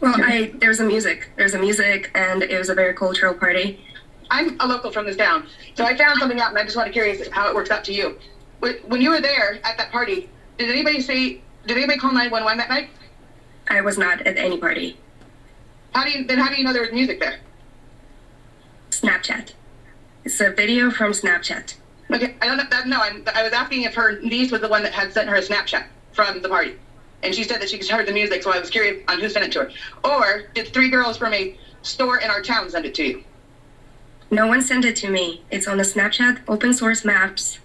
Well, there's a music, and it was a very cultural party. I'm a local from this town, so I found something out, and I just want to curious how it works out to you. When you were there at that party, did anybody call 911 that night? I was not at any party. How do you know there was music there? Snapchat. It's a video from Snapchat. Okay, I don't know. No, I was asking if her niece was the one that had sent her a Snapchat from the party, and she said that she heard the music. So I was curious on who sent it to her, or did 3 girls from a store in our town send it to you? No one sent it to me. It's on the Snapchat open source maps,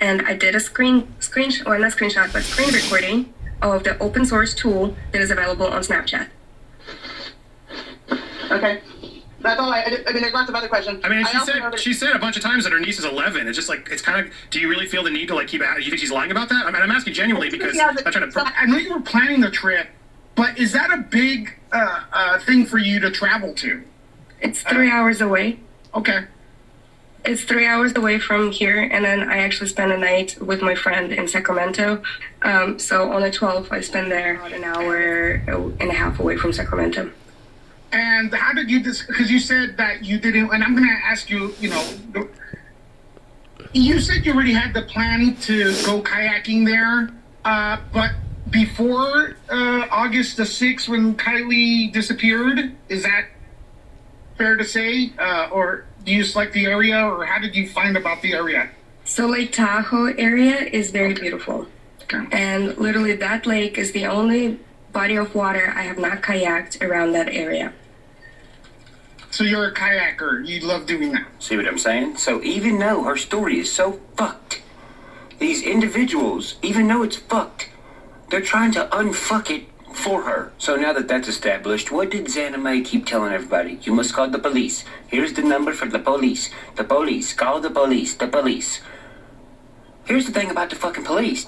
and I did a screen recording of the open source tool that is available on Snapchat. Okay. That's all I mean, there's lots of other questions. I mean, she said a bunch of times that her niece is 11. It's just like, it's kind of, do you really feel the need to like keep at it? You think she's lying about that? I mean, I'm asking genuinely because I'm trying to... I know you were planning the trip, but is that a big thing for you to travel to? It's 3 hours away. Okay. It's 3 hours away from here, and then I actually spent a night with my friend in Sacramento. So on the 12th, I spent there about an hour and a half away from Sacramento. And how did you because you said that you didn't, and I'm going to ask you, you said you already had the plan to go kayaking there, but before August the 6th when Kiely disappeared, is that fair to say? Or do you just like the area, or how did you find about the area? So Lake Tahoe area is very beautiful. Okay. And literally that lake is the only body of water I have not kayaked around that area. So you're a kayaker. You love doing that. See what I'm saying? So even though her story is so fucked, these individuals, even though it's fucked, they're trying to unfuck it for her. So now that that's established, what did Zanime keep telling everybody? You must call the police. Here's the number for the police. The police. Call the police. The police. Here's the thing about the fucking police.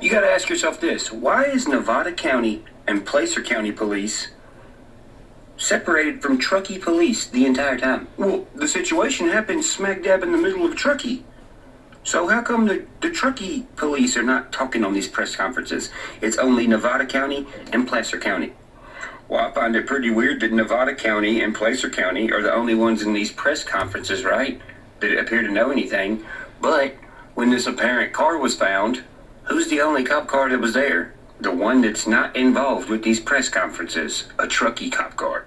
You gotta ask yourself this. Why is Nevada County and Placer County police separated from Truckee police the entire time? Well, the situation happened smack dab in the middle of Truckee. So how come the Truckee police are not talking on these press conferences? It's only Nevada County and Placer County. Well, I find it pretty weird that Nevada County and Placer County are the only ones in these press conferences, right? That appear to know anything. But when this apparent car was found, who's the only cop car that was there? The one that's not involved with these press conferences. A Truckee cop car.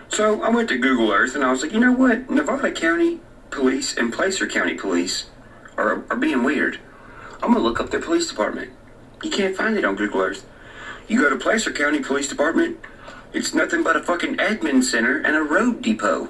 So I went to Google Earth and I was like, you know what? Nevada County Police and Placer County Police are being weird. I'm gonna look up their police department. You can't find it on Google Earth. You go to Placer County Police Department, it's nothing but a fucking admin center and a road depot.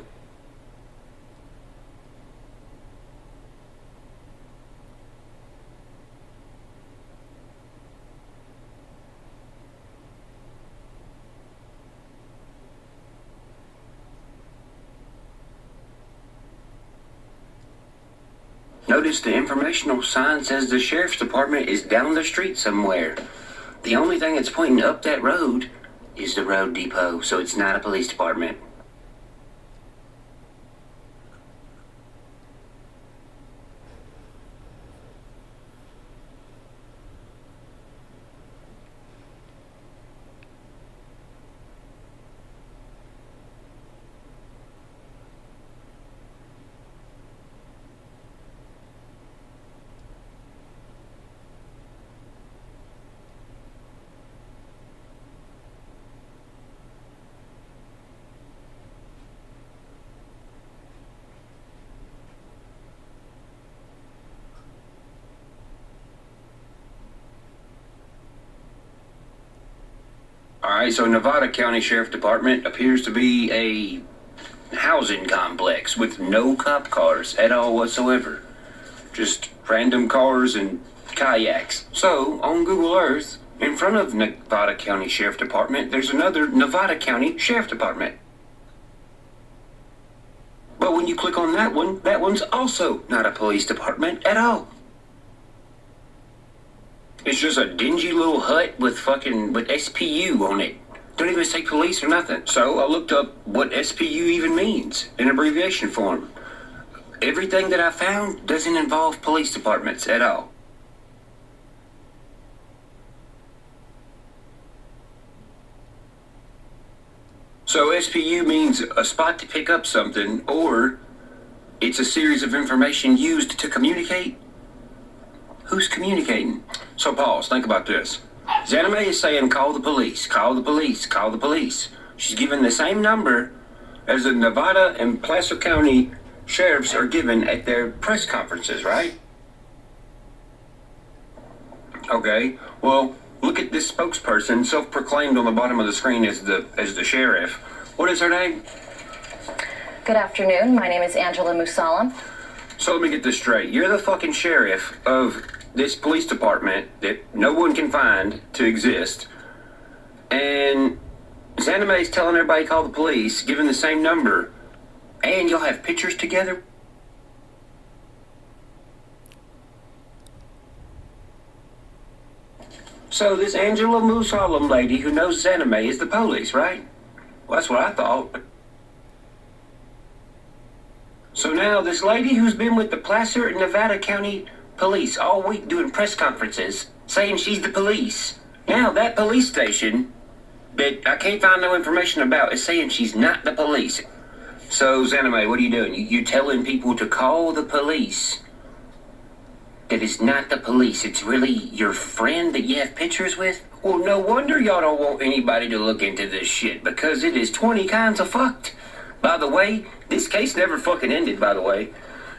Notice the informational sign says the sheriff's department is down the street somewhere. The only thing that's pointing up that road is the road depot, so it's not a police department. Alright, so Nevada County Sheriff Department appears to be a housing complex with no cop cars at all whatsoever. Just random cars and kayaks. So, on Google Earth, in front of Nevada County Sheriff Department, there's another Nevada County Sheriff Department. But when you click on that one's also not a police department at all. It's just a dingy little hut with SPU on it. Don't even say police or nothing. So I looked up what SPU even means in abbreviation form. Everything that I found doesn't involve police departments at all. So SPU means a spot to pick up something, or it's a series of information used to communicate? Who's communicating? So pause, think about this. Zanime is saying call the police, call the police, call the police. She's given the same number as the Nevada and Placer County sheriffs are given at their press conferences, right? Okay, well, look at this spokesperson, self-proclaimed on the bottom of the screen as the sheriff. What is her name? Good afternoon. My name is Angela Musalam. So let me get this straight. You're the fucking sheriff of this police department that no one can find to exist. And Zanime's telling everybody to call the police, giving the same number. And y'all have pictures together? So this Angela Musalam lady who knows Zanime is the police, right? Well, that's what I thought. So now this lady who's been with the Placer and Nevada County police all week doing press conferences, saying she's the police. Now that police station that I can't find no information about is saying she's not the police. So Zanime, what are you doing? You telling people to call the police? That it's not the police, it's really your friend that you have pictures with? Well, no wonder y'all don't want anybody to look into this shit, because it is 20 kinds of fucked. By the way, this case never fucking ended, by the way.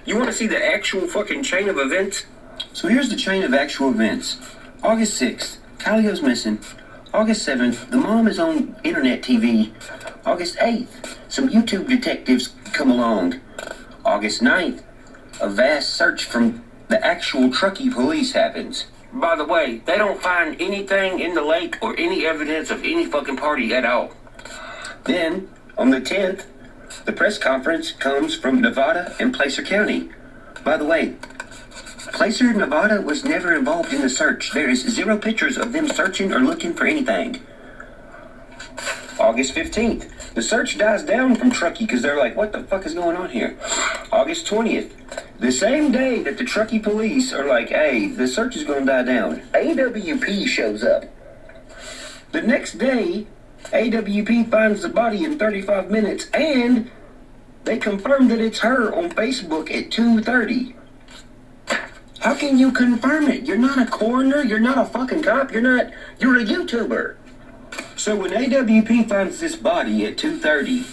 You want to see the actual fucking chain of events? So here's the chain of actual events. August 6th, Kiely goes missing. August 7th, the mom is on internet TV. August 8th, some YouTube detectives come along. August 9th, a vast search from the actual Truckee police happens. By the way, they don't find anything in the lake or any evidence of any fucking party at all. Then, on the 10th, the press conference comes from Nevada and Placer County. By the way, Placer, Nevada was never involved in the search. There is 0 pictures of them searching or looking for anything. August 15th, the search dies down from Truckee because they're like, what the fuck is going on here? August 20th, the same day that the Truckee police are like, hey, the search is going to die down, AWP shows up. The next day, AWP finds the body in 35 minutes, and they confirm that it's her on Facebook at 2:30. How can you confirm it? You're not a coroner, you're not a fucking cop, you're a YouTuber. So when AWP finds this body at 2:30,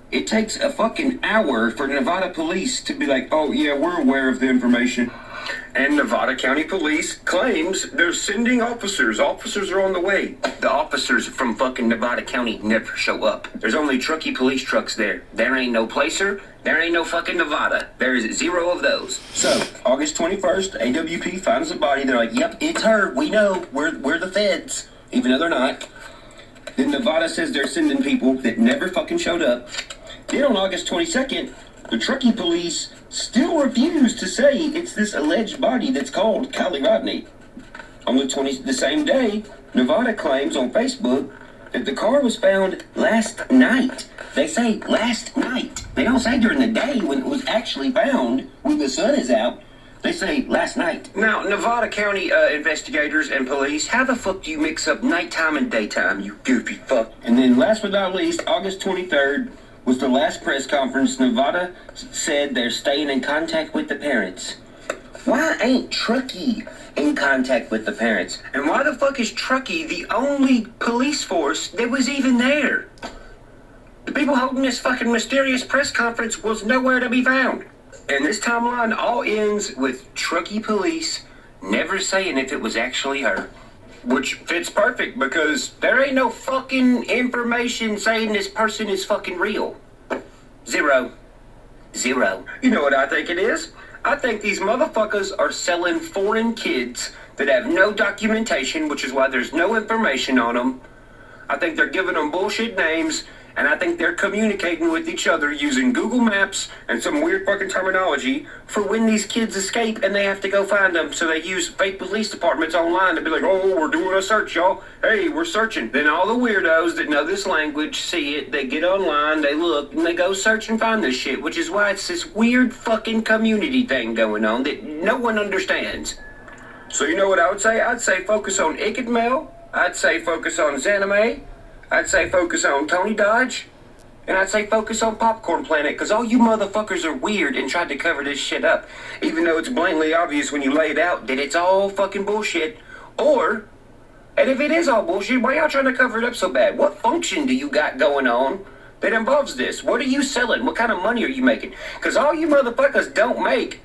it takes a fucking hour for Nevada police to be like, oh yeah, we're aware of the information. And Nevada County Police claims they're sending officers. Officers are on the way. The officers from fucking Nevada County never show up. There's only Truckee police trucks there. There ain't no Placer. There ain't no fucking Nevada. There is 0 of those. So, August 21st, AWP finds the body. They're like, yep, it's her. We know. We're the feds. Even though they're not. Then Nevada says they're sending people that never fucking showed up. Then on August 22nd, the Truckee police still refuse to say it's this alleged body that's called Kiely Rodni. On the same day, Nevada claims on Facebook that the car was found last night. They say last night. They don't say during the day when it was actually found, when the sun is out. They say last night. Now, Nevada County investigators and police, how the fuck do you mix up nighttime and daytime, you goofy fuck? And then last but not least, August 23rd, was the last press conference. Nevada said they're staying in contact with the parents. Why ain't Truckee in contact with the parents? And why the fuck is Truckee the only police force that was even there? The people holding this fucking mysterious press conference was nowhere to be found. And this timeline all ends with Truckee police never saying if it was actually her. Which fits perfect because there ain't no fucking information saying this person is fucking real. 0. You know what I think it is? I think these motherfuckers are selling foreign kids that have no documentation, which is why there's no information on them. I think they're giving them bullshit names, and I think they're communicating with each other using Google Maps and some weird fucking terminology for when these kids escape and they have to go find them. So they use fake police departments online to be like, oh, we're doing a search, y'all. Hey, we're searching. Then all the weirdos that know this language see it, they get online, they look, and they go search and find this shit, which is why it's this weird fucking community thing going on that no one understands. So you know what I would say? I'd say focus on Iked Mel. I'd say focus on Zanime. I'd say focus on Tony Dodge, and I'd say focus on Popcorn Planet, because all you motherfuckers are weird and tried to cover this shit up, even though it's blatantly obvious when you lay it out that it's all fucking bullshit. And if it is all bullshit, why y'all trying to cover it up so bad? What function do you got going on that involves this? What are you selling? What kind of money are you making? Because all you motherfuckers don't make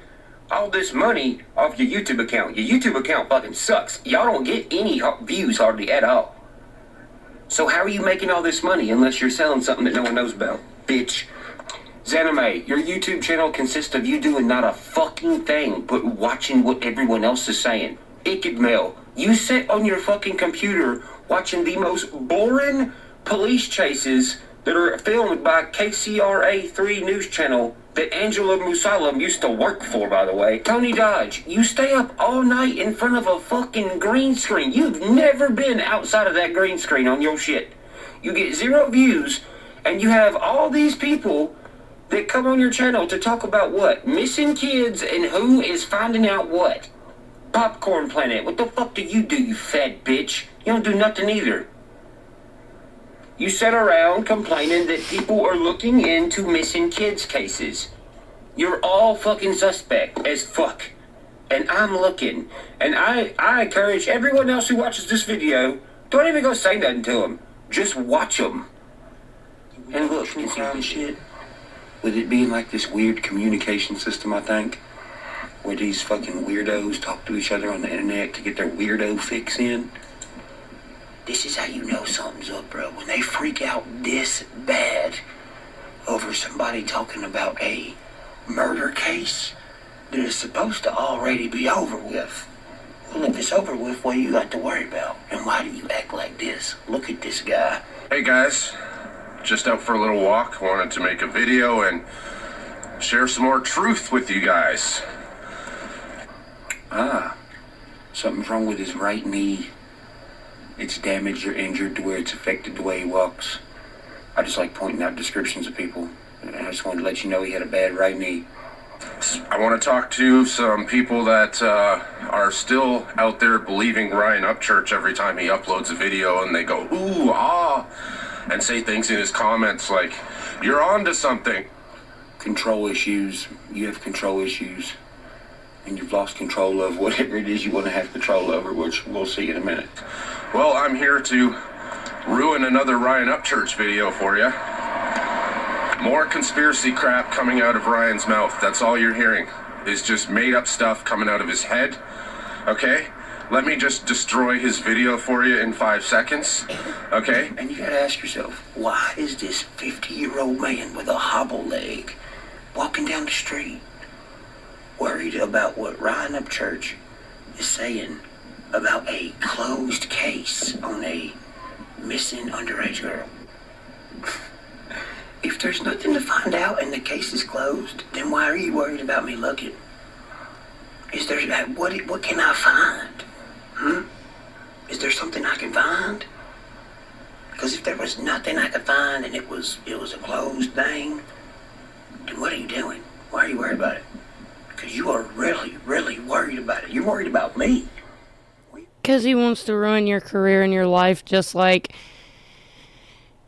all this money off your YouTube account. Your YouTube account fucking sucks. Y'all don't get any views hardly at all. So how are you making all this money unless you're selling something that no one knows about? Bitch. Zanime, your YouTube channel consists of you doing not a fucking thing but watching what everyone else is saying. Icked Mel, you sit on your fucking computer watching the most boring police chases that are filmed by KCRA3 news channel that Angela Musalam used to work for, by the way. Tony Dodge, you stay up all night in front of a fucking green screen. You've never been outside of that green screen on your shit. You get 0 views, and you have all these people that come on your channel to talk about what? Missing kids and who is finding out what? Popcorn Planet, what the fuck do, you fat bitch? You don't do nothing either. You sit around complaining that people are looking into missing kids cases. You're all fucking suspect as fuck. And I'm looking. And I encourage everyone else who watches this video, don't even go say nothing to them. Just watch them. And look, you see this shit? With it being like this weird communication system, I think, where these fucking weirdos talk to each other on the internet to get their weirdo fix in. This is how you know something's up, bro. When they freak out this bad over somebody talking about a murder case that is supposed to already be over with. Well, if it's over with, what do you got to worry about? And why do you act like this? Look at this guy. Hey guys, just out for a little walk. Wanted to make a video and share some more truth with you guys. Something's wrong with his right knee. It's damaged or injured to where it's affected the way he walks. I just like pointing out descriptions of people. And I just wanted to let you know he had a bad right knee. I want to talk to some people that are still out there believing Ryan Upchurch every time he uploads a video, and they go, ooh, ah, and say things in his comments like, you're on to something. Control issues. You have control issues. And you've lost control of whatever it is you want to have control over, which we'll see in a minute. Well, I'm here to ruin another Ryan Upchurch video for you. More conspiracy crap coming out of Ryan's mouth. That's all you're hearing is just made up stuff coming out of his head. Okay? Let me just destroy his video for you in 5 seconds. Okay? And you gotta ask yourself, why is this 50-year-old man with a hobble leg walking down the street worried about what Ryan Upchurch is saying about a closed case on a missing underage girl? If there's nothing to find out and the case is closed, then why are you worried about me looking? Is there, what can I find? Is there something I can find? Because if there was nothing I could find and it was a closed thing, then what are you doing? Why are you worried about it? Because you are really, really worried about it. You're worried about me. Because he wants to ruin your career and your life just like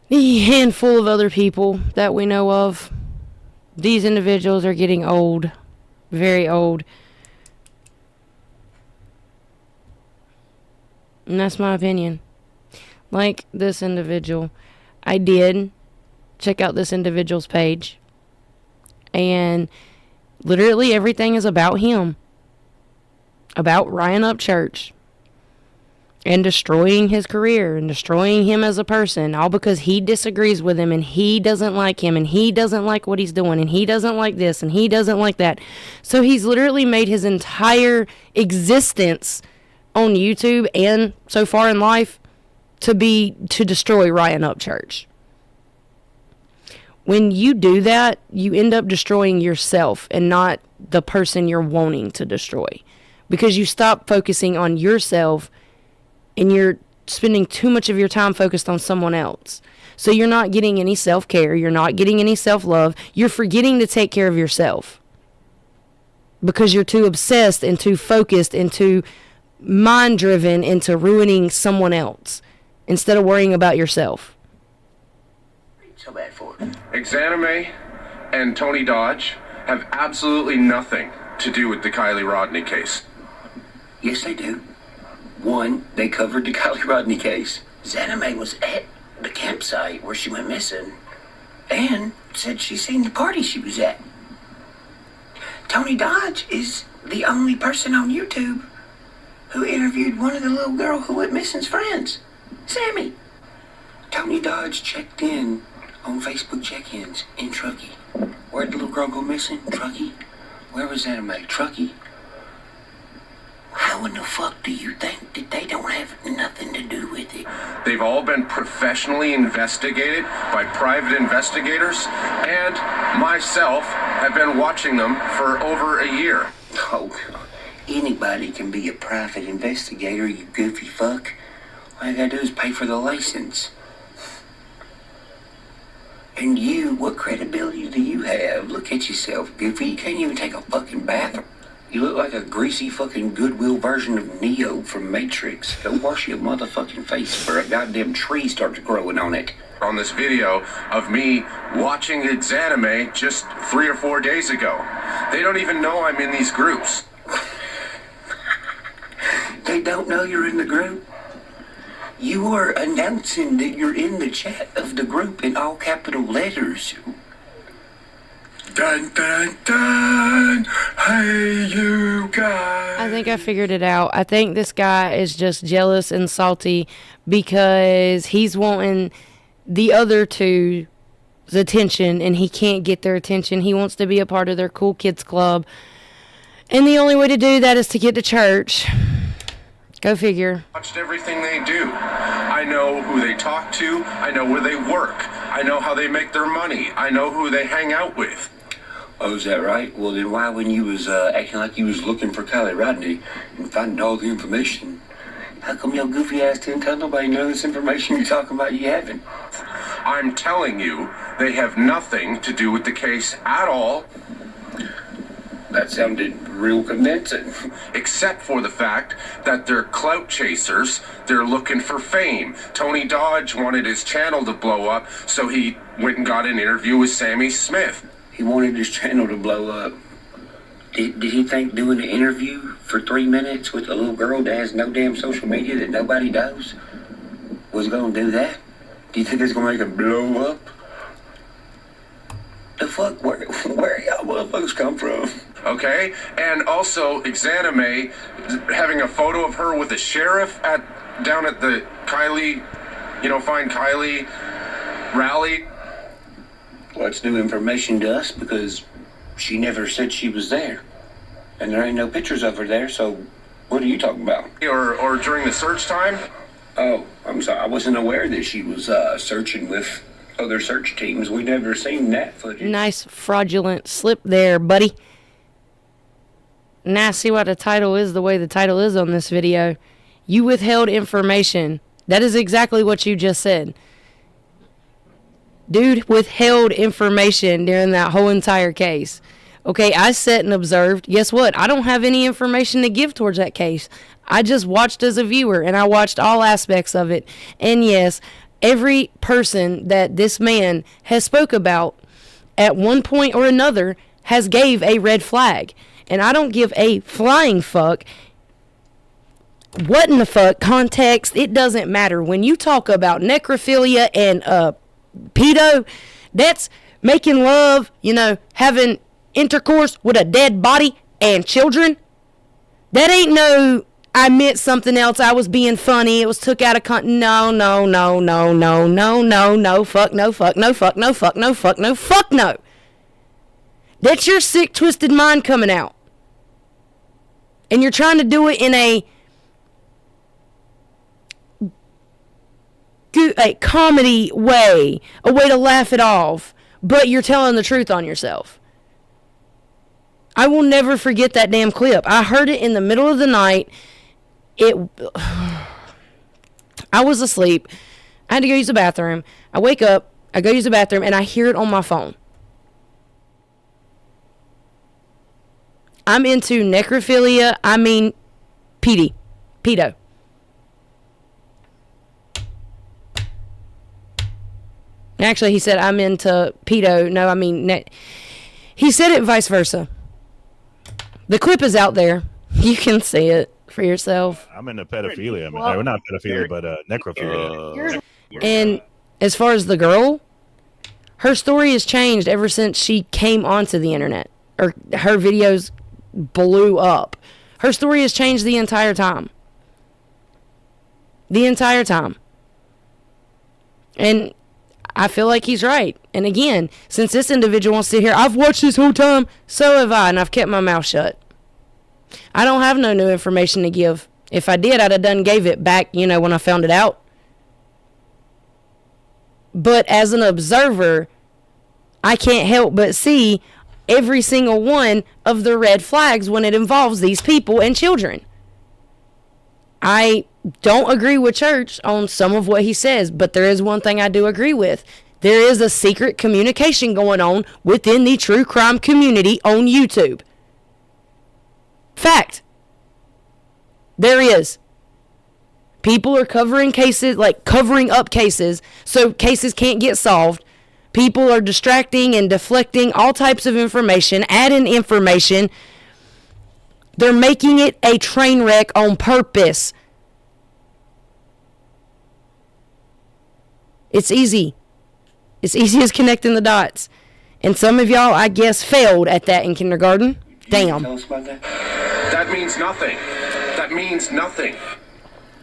the handful of other people that we know of. These individuals are getting old. Very old. And that's my opinion. Like this individual. I did check out this individual's page. And literally everything is about him. About Ryan Upchurch. And destroying his career and destroying him as a person, all because he disagrees with him and he doesn't like him and he doesn't like what he's doing and he doesn't like this and he doesn't like that. So he's literally made his entire existence on YouTube and so far in life to destroy Ryan Upchurch. When you do that, you end up destroying yourself and not the person you're wanting to destroy, because you stop focusing on yourself and you're spending too much of your time focused on someone else. So you're not getting any self-care. You're not getting any self-love. You're forgetting to take care of yourself because you're too obsessed and too focused and too mind-driven into ruining someone else instead of worrying about yourself. So bad for. Exanime and Tony Dodge have absolutely nothing to do with the Kiely Rodni case. Yes, they do. One, they covered the Kiely Rodni case. Zanime was at the campsite where she went missing and said she seen the party she was at. Tony Dodge is the only person on YouTube who interviewed one of the little girl who went missing's friends, Sammy. Tony Dodge checked in on Facebook check-ins in Truckee. Where'd the little girl go missing? Truckee. Where was Zanime? Truckee. How in the fuck do you think that they don't have nothing to do with it? They've all been professionally investigated by private investigators, and myself have been watching them for over a year. Oh, anybody can be a private investigator, you goofy fuck. All you gotta do is pay for the license. And you, what credibility do you have? Look at yourself, goofy. You can't even take a fucking bath. You look like a greasy fucking Goodwill version of Neo from Matrix. Go wash your motherfucking face before a goddamn tree starts growing on it. On this video of me watching Exanime just 3 or 4 days ago. They don't even know I'm in these groups. They don't know you're in the group? You are announcing that you're in the chat of the group in all capital letters. Dun dun dun! Hey you guys! I think I figured it out. I think this guy is just jealous and salty because he's wanting the other two's attention and he can't get their attention. He wants to be a part of their cool kids club. And the only way to do that is to get to church. Go figure. Watched everything they do. I know who they talk to. I know where they work. I know how they make their money. I know who they hang out with. Oh, is that right? Well, then why, when you was acting like you was looking for Kiely Rodni and finding all the information, how come your goofy ass didn't tell nobody none of this information you're talking about you having? I'm telling you, they have nothing to do with the case at all. That sounded real convincing. Except for the fact that they're clout chasers. They're looking for fame. Tony Dodge wanted his channel to blow up, so he went and got an interview with Sammy Smith. He wanted his channel to blow up. Did he think doing an interview for 3 minutes with a little girl that has no damn social media that nobody knows was going to do that? Do you think it's going to make it blow up? The fuck? Where y'all motherfuckers come from? Okay, and also Exanime having a photo of her with a sheriff down at the Kiely, Find Kiely rally. Well, it's new information to us because she never said she was there. And there ain't no pictures of her there, so what are you talking about? Or during the search time? Oh, I'm sorry. I wasn't aware that she was searching with other search teams. We never seen that footage. Nice fraudulent slip there, buddy. Now see why the title is the way the title is on this video. You withheld information. That is exactly what you just said. Dude withheld information during that whole entire case. Okay, I sat and observed. Guess what? I don't have any information to give towards that case. I just watched as a viewer, and I watched all aspects of it. And yes, every person that this man has spoke about at one point or another has gave a red flag. And I don't give a flying fuck what in the fuck context. It doesn't matter. When you talk about necrophilia and pedo, that's making love, having intercourse with a dead body and children. That ain't no, I meant something else, I was being funny, it was took out of no, fuck no. That's your sick, twisted mind coming out. And you're trying to do it in a comedy way, a way to laugh it off, but you're telling the truth on yourself. I will never forget that damn clip. I heard it in the middle of the night. I was asleep. I had to go use the bathroom. I wake up, I go use the bathroom, and I hear it on my phone. I'm into necrophilia. I mean, pedo. Actually, he said, I'm into pedo. No, I mean, he said it vice versa. The clip is out there. You can see it for yourself. I'm into pedophilia. Well, not pedophilia, but necrophilia. And as far as the girl, her story has changed ever since she came onto the internet. Or her videos blew up. Her story has changed the entire time. The entire time. And I feel like he's right. And again, since this individual wants to hear, I've watched this whole time, so have I, and I've kept my mouth shut. I don't have no new information to give. If I did, I'd have done gave it back, when I found it out. But as an observer, I can't help but see every single one of the red flags when it involves these people and children. I don't agree with Church on some of what he says, but there is one thing I do agree with. There is a secret communication going on within the true crime community on YouTube. Fact. There is. People are covering up cases, so cases can't get solved. People are distracting and deflecting all types of information, adding information. They're making it a train wreck on purpose. It's easy. It's easy as connecting the dots. And some of y'all, I guess, failed at that in kindergarten. Damn. Tell us about that. That means nothing. That means nothing.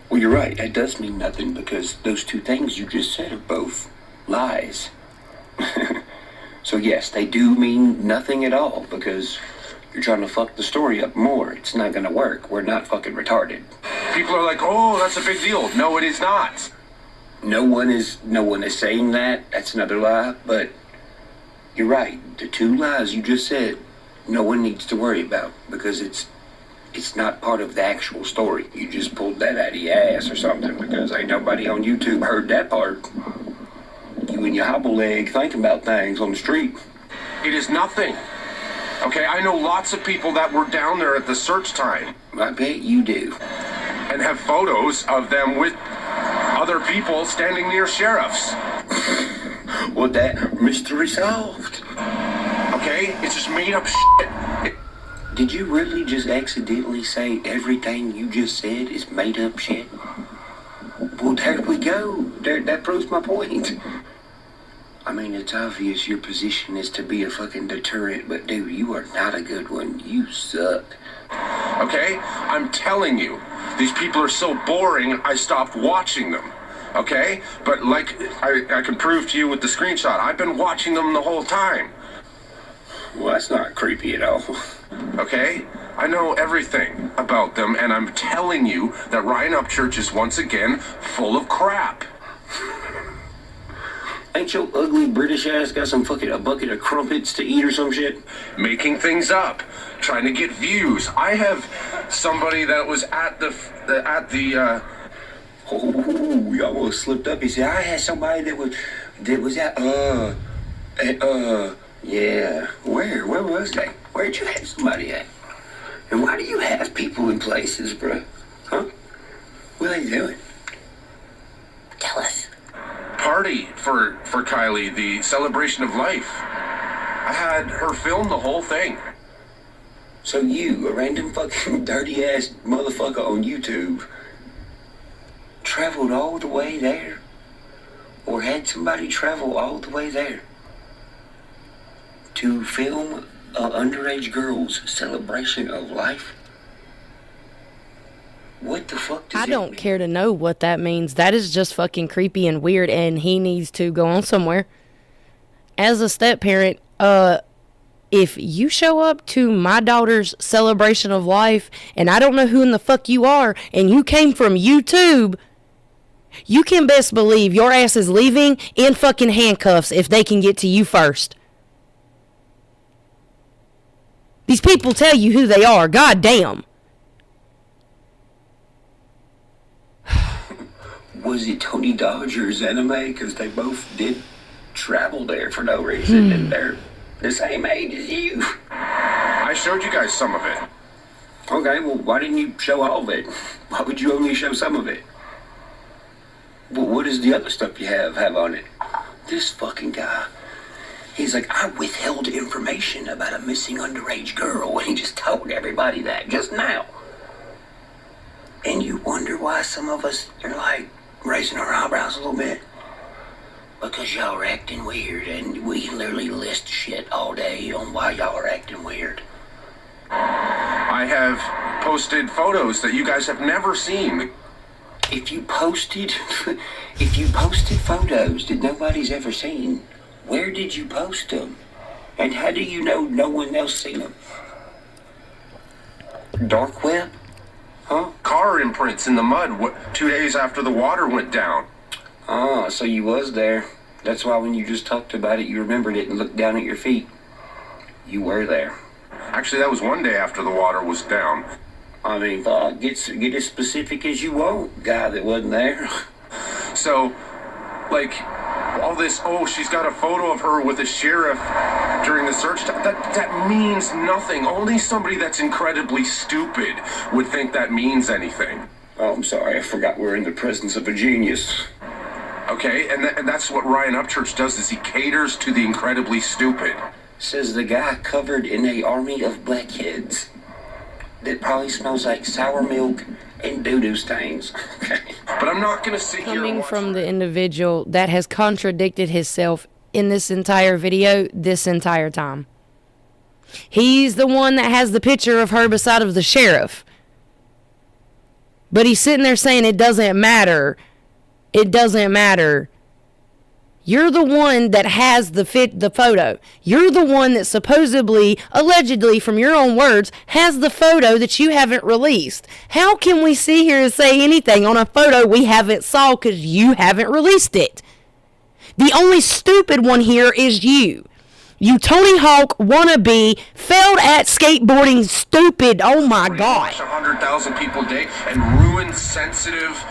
Well, you're right. That does mean nothing because those two things you just said are both lies. So yes, they do mean nothing at all because you're trying to fuck the story up more. It's not gonna work. We're not fucking retarded. People are like, oh, that's a big deal. No, it is not. No one is saying that. That's another lie. But you're right. The two lies you just said, no one needs to worry about because it's not part of the actual story. You just pulled that out of your ass or something because ain't nobody on YouTube heard that part. You and your hobble leg thinking about things on the street. It is nothing. Okay, I know lots of people that were down there at the search time. I bet you do. And have photos of them with other people standing near sheriffs. Well, that mystery solved. Okay, it's just made up shit. Did you really just accidentally say everything you just said is made up shit? Well, there we go. That proves my point. I mean, it's obvious your position is to be a fucking deterrent, but dude, you are not a good one. You suck. Okay? I'm telling you, these people are so boring, I stopped watching them. Okay? But like I can prove to you with the screenshot, I've been watching them the whole time. Well, that's not creepy at all. Okay? I know everything about them, and I'm telling you that Ryan Upchurch is once again full of crap. Ain't your ugly British ass got some fucking a bucket of crumpets to eat or some shit? Making things up, trying to get views. I have somebody that was at the Oh, you almost slipped up. He said I had somebody that was at yeah. Where was they? Where'd you have somebody at? And why do you have people in places, bro? Huh? What are they doing? Tell us. Party for Kiely, the celebration of life. I had her film the whole thing. So you, a random fucking dirty ass motherfucker on YouTube, traveled all the way there? Or had somebody travel all the way there to film an underage girl's celebration of life? What the fuck does I don't care to know what that means. That is just fucking creepy and weird, and he needs to go on somewhere. As a step-parent, if you show up to my daughter's celebration of life, and I don't know who in the fuck you are, and you came from YouTube, you can best believe your ass is leaving in fucking handcuffs if they can get to you first. These people tell you who they are. God damn. Was it Tony Dodger's anime? Because they both did travel there for no reason, and they're the same age as you. I showed you guys some of it. Okay, well, why didn't you show all of it? Why would you only show some of it? Well, what does the other stuff you have on it? this fucking guy. He's like, I withheld information about a missing underage girl, and he just told everybody that just now. And you wonder why some of us are like raising our eyebrows a little bit? Because y'all are acting weird, and we literally list shit all day on why y'all are acting weird. I have posted photos that you guys have never seen. If you posted photos that nobody's ever seen, where did you post them? And how do you know no one else seen them? Dark web? Huh? Car imprints in the mud 2 days after the water went down. Ah, so you was there. That's why when you just talked about it, you remembered it and looked down at your feet. You were there. Actually, that was 1 day after the water was down. I mean, get as specific as you want, guy that wasn't there. So, like, all this, oh, she's got a photo of her with a sheriff during the search. That means nothing. Only somebody that's incredibly stupid would think that means anything. Oh, I'm sorry. I forgot we're in the presence of a genius. Okay, and that's what Ryan Upchurch does, is he caters to the incredibly stupid. Says the guy covered in a army of blackheads that probably smells like sour milk and doo-doo stains. Okay. But I'm not going to sit here coming from the individual that has contradicted himself in this entire video this entire time. He's the one that has the picture of her beside of the sheriff. But he's sitting there saying it doesn't matter. It doesn't matter. You're the one that has the photo. You're the one that supposedly, allegedly, from your own words, has the photo that you haven't released. How can we sit here and say anything on a photo we haven't saw because you haven't released it? The only stupid one here is you. You Tony Hawk wannabe, failed at skateboarding stupid. Oh my God. 100,000 people a day and ruin sensitive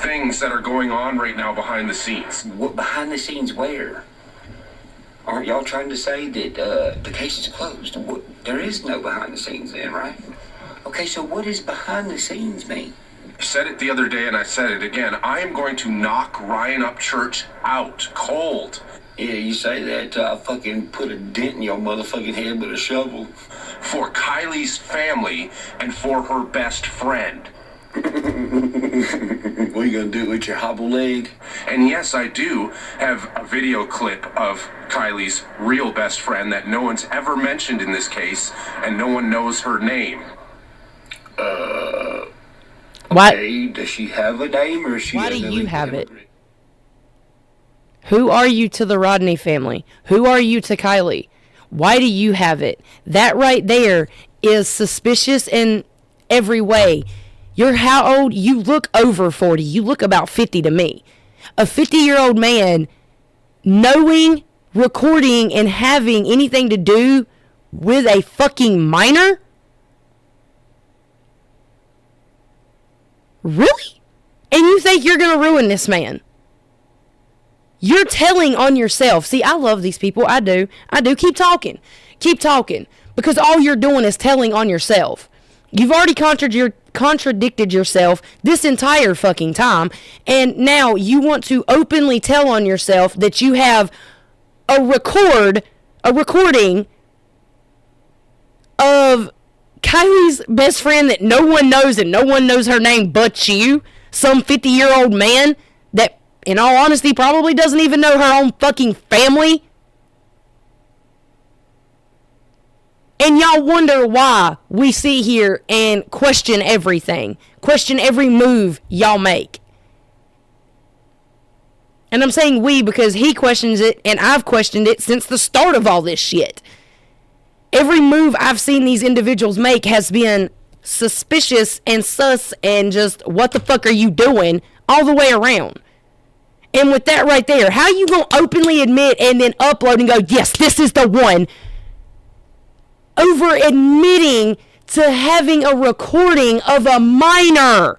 things that are going on right now behind the scenes. What behind the scenes where? Aren't y'all trying to say that the case is closed? There is no behind the scenes then, right? Okay, so what does behind the scenes mean? I said it the other day and I said it again. I am going to knock Ryan Upchurch out cold. Yeah, you say that till I fucking put a dent in your motherfucking head with a shovel. For Kylie's family and for her best friend. What are you gonna do with your hobble leg? And yes, I do have a video clip of Kylie's real best friend that no one's ever mentioned in this case, and no one knows her name. What? Okay, does she have a name or is she? Why do you have it? Who are you to the Rodni family? Who are you to Kiely? Why do you have it? That right there is suspicious in every way. You're how old? You look over 40. You look about 50 to me. A 50-year-old man knowing, recording, and having anything to do with a fucking minor? Really? And you think you're going to ruin this man? You're telling on yourself. See, I love these people. I do. Keep talking. Keep talking. Because all you're doing is telling on yourself. You've already contradicted yourself this entire fucking time. And now you want to openly tell on yourself that you have a recording of Kylie's best friend that no one knows and no one knows her name but you. Some 50-year-old man that, in all honesty, probably doesn't even know her own fucking family. And y'all wonder why we sit here and question everything. Question every move y'all make. And I'm saying we because he questions it and I've questioned it since the start of all this shit. Every move I've seen these individuals make has been suspicious and sus and just what the fuck are you doing all the way around. And with that right there, how you gonna openly admit and then upload and go, yes, this is the one, over admitting to having a recording of a minor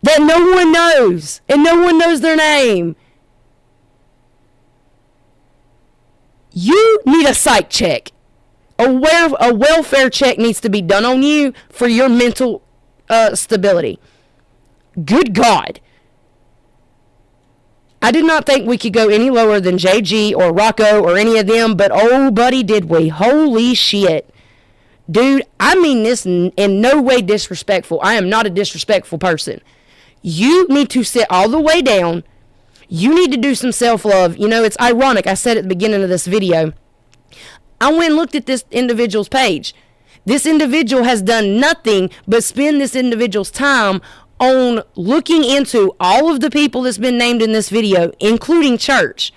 that no one knows and no one knows their name? You need a psych check. A welfare check needs to be done on you for your mental stability. Good God. I did not think we could go any lower than JG or Rocco or any of them, but oh, buddy, did we. Holy shit. Dude, I mean this in no way disrespectful. I am not a disrespectful person. You need to sit all the way down. You need to do some self-love. You know, it's ironic. I said at the beginning of this video, I went and looked at this individual's page. This individual has done nothing but spend this individual's time on looking into all of the people that's been named in this video, including church.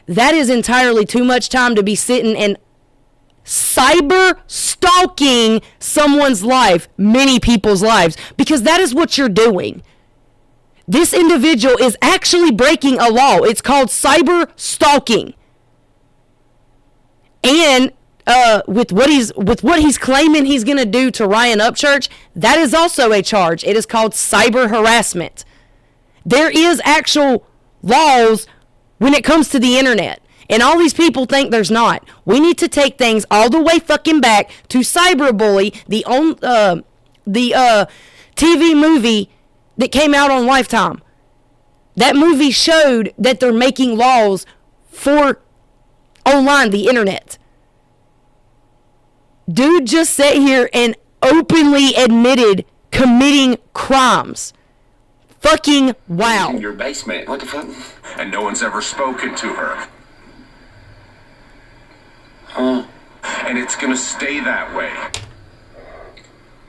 That is entirely too much time to be sitting and cyber stalking someone's life, many people's lives, because that is what you're doing. This individual is actually breaking a law. It's called cyber stalking. And with what he's claiming he's going to do to Ryan Upchurch, that is also a charge. It is called cyber harassment. There is actual laws when it comes to the internet. And all these people think there's not. We need to take things all the way fucking back to Cyberbully, the TV movie that came out on Lifetime. That movie showed that they're making laws for online, the internet. Dude just sat here and openly admitted committing crimes. Fucking wow. In your basement. What the fuck? And no one's ever spoken to her. Huh? And it's gonna stay that way.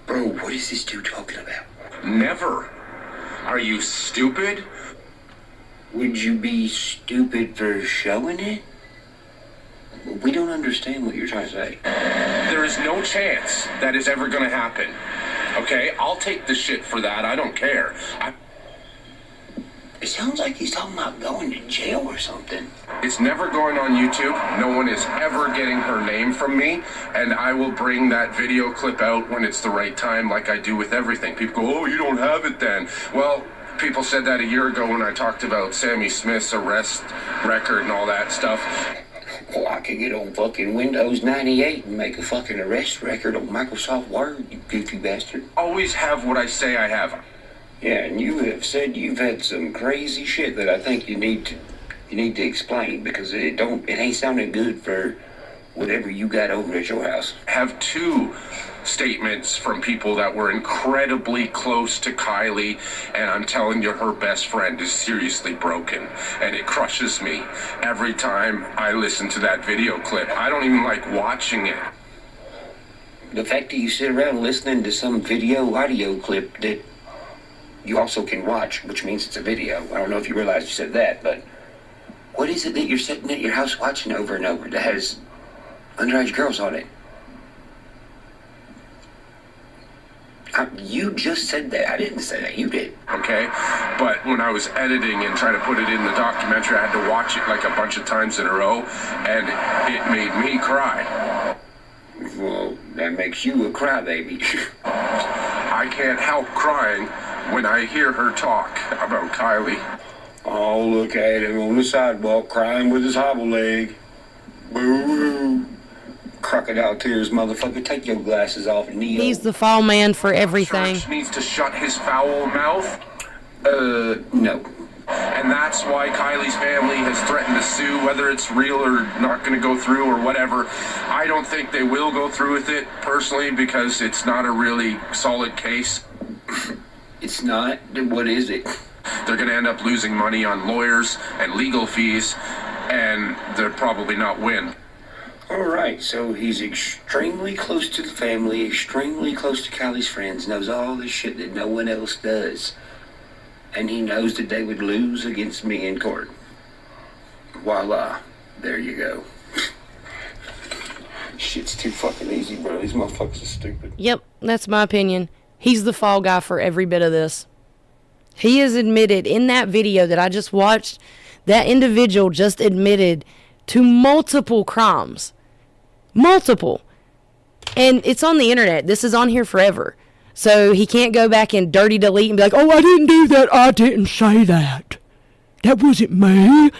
Bro, what is this dude talking about? Never. Are you stupid? Would you be stupid for showing it? We don't understand what you're trying to say. There is no chance that is ever gonna happen. Okay? I'll take the shit for that. I don't care. It sounds like he's talking about going to jail or something. It's never going on YouTube. No one is ever getting her name from me. And I will bring that video clip out when it's the right time, like I do with everything. People go, oh, you don't have it then. Well, people said that a year ago when I talked about Sammy Smith's arrest record and all that stuff. Well, I could get on fucking Windows 98 and make a fucking arrest record on Microsoft Word, you goofy bastard. Always have what I say I have. Yeah, and you have said you've had some crazy shit that I think you need to explain, because it ain't sounding good for whatever you got over at your house. Have two statements from people that were incredibly close to Kiely, and I'm telling you, her best friend is seriously broken, and it crushes me every time I listen to that video clip. I don't even like watching it. The fact that you sit around listening to some audio clip that you also can watch, which means it's a video. I don't know if you realize you said that, but what is it that you're sitting at your house watching over and over that has underage girls on it? You just said that. I didn't say that. You did. Okay? But when I was editing and trying to put it in the documentary, I had to watch it like a bunch of times in a row, and it made me cry. Well, that makes you a crybaby. I can't help crying when I hear her talk about Kiely. Oh, look at him on the sidewalk crying with his hobble leg. Boo-hoo. Crocodile tears, motherfucker. Take your glasses off, Neo. He's the fall man for everything. Church needs to shut his foul mouth. No. And that's why Kylie's family has threatened to sue, whether it's real or not going to go through or whatever. I don't think they will go through with it, personally, because it's not a really solid case. It's not? Then what is it? They're going to end up losing money on lawyers and legal fees, and they'll probably not win. All right, so he's extremely close to the family, extremely close to Kylie's friends, knows all this shit that no one else does. And he knows that they would lose against me in court. Voila. There you go. Shit's too fucking easy, bro. These motherfuckers are stupid. Yep, that's my opinion. He's the fall guy for every bit of this. He has admitted in that video that I just watched, that individual just admitted to multiple crimes. Multiple. And it's on the internet. This is on here forever. So he can't go back and dirty delete and be like, oh, I didn't do that. I didn't say that. That wasn't me.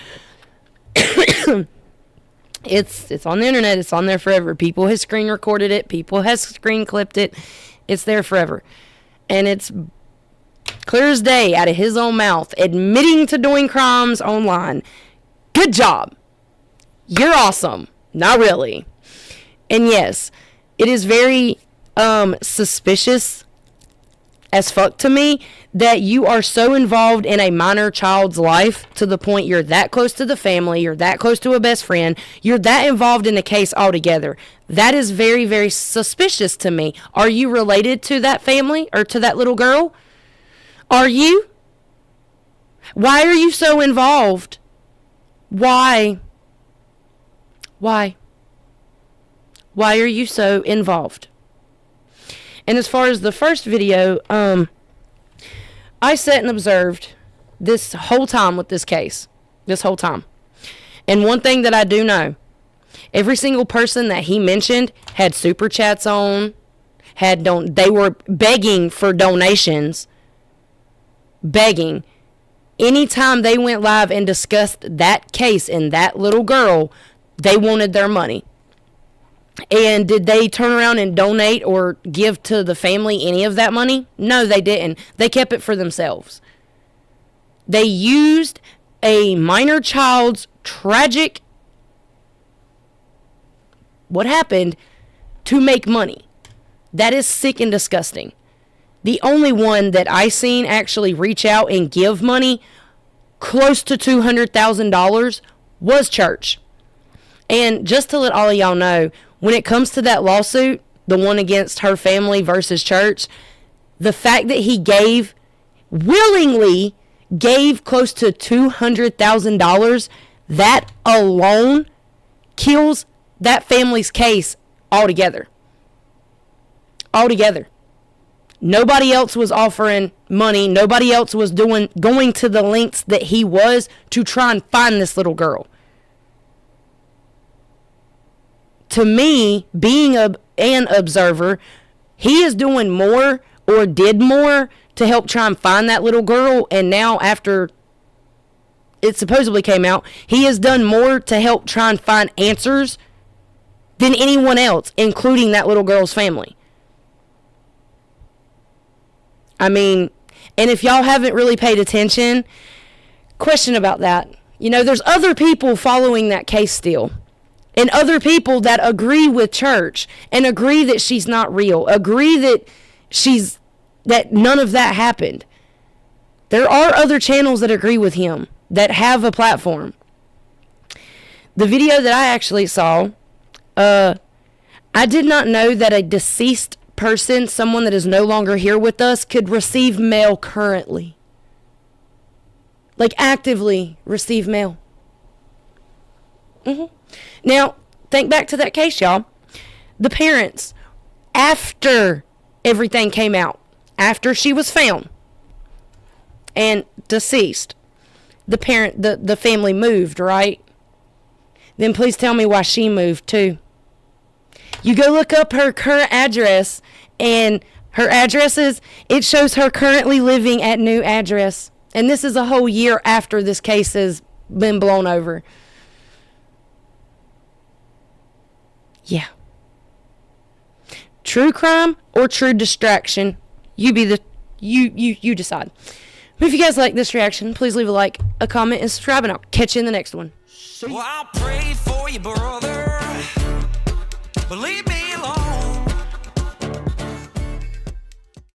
It's on the internet. It's on there forever. People have screen recorded it. People have screen clipped it. It's there forever. And it's Clear as day, out of his own mouth, admitting to doing crimes online. Good job. You're awesome. Not really. And yes, it is very suspicious as fuck to me that you are so involved in a minor child's life to the point you're that close to the family, you're that close to a best friend, you're that involved in the case altogether. That is very, very suspicious to me. Are you related to that family or to that little girl? Are you? Why are you so involved? Why? Why are you so involved? And as far as the first video, I sat and observed this whole time with this case. This whole time. And one thing that I do know, every single person that he mentioned had super chats on, they were begging for donations. Begging. Anytime they went live and discussed that case and that little girl, they wanted their money. And did they turn around and donate or give to the family any of that money? No, they didn't. They kept it for themselves. They used a minor child's tragic what happened to make money. That is sick and disgusting. The only one that I seen actually reach out and give money close to $200,000 was church. And just to let all of y'all know, when it comes to that lawsuit, the one against her family versus church, the fact that he willingly gave close to $200,000, that alone kills that family's case altogether. Altogether. Nobody else was offering money. Nobody else was going to the lengths that he was to try and find this little girl. To me, being an observer, he is doing more or did more to help try and find that little girl. And now after it supposedly came out, he has done more to help try and find answers than anyone else, including that little girl's family. I mean, and if y'all haven't really paid attention, question about that. You know, there's other people following that case still. And other people that agree with church and agree that she's not real. Agree that none of that happened. There are other channels that agree with him, that have a platform. The video that I actually saw, I did not know that a deceased person, someone that is no longer here with us, could receive mail currently. Like actively receive mail. Now, think back to that case, y'all. The parents, after everything came out, after she was found and deceased, the family moved, right? Then please tell me why she moved too. You go look up her current address, and her addresses, it shows her currently living at new address. And this is a whole year after this case has been blown over. Yeah. True crime or true distraction? You decide. If you guys like this reaction, please leave a like, a comment, and subscribe, and I'll catch you in the next one. Well, I'll pray for you, brother, but leave me alone.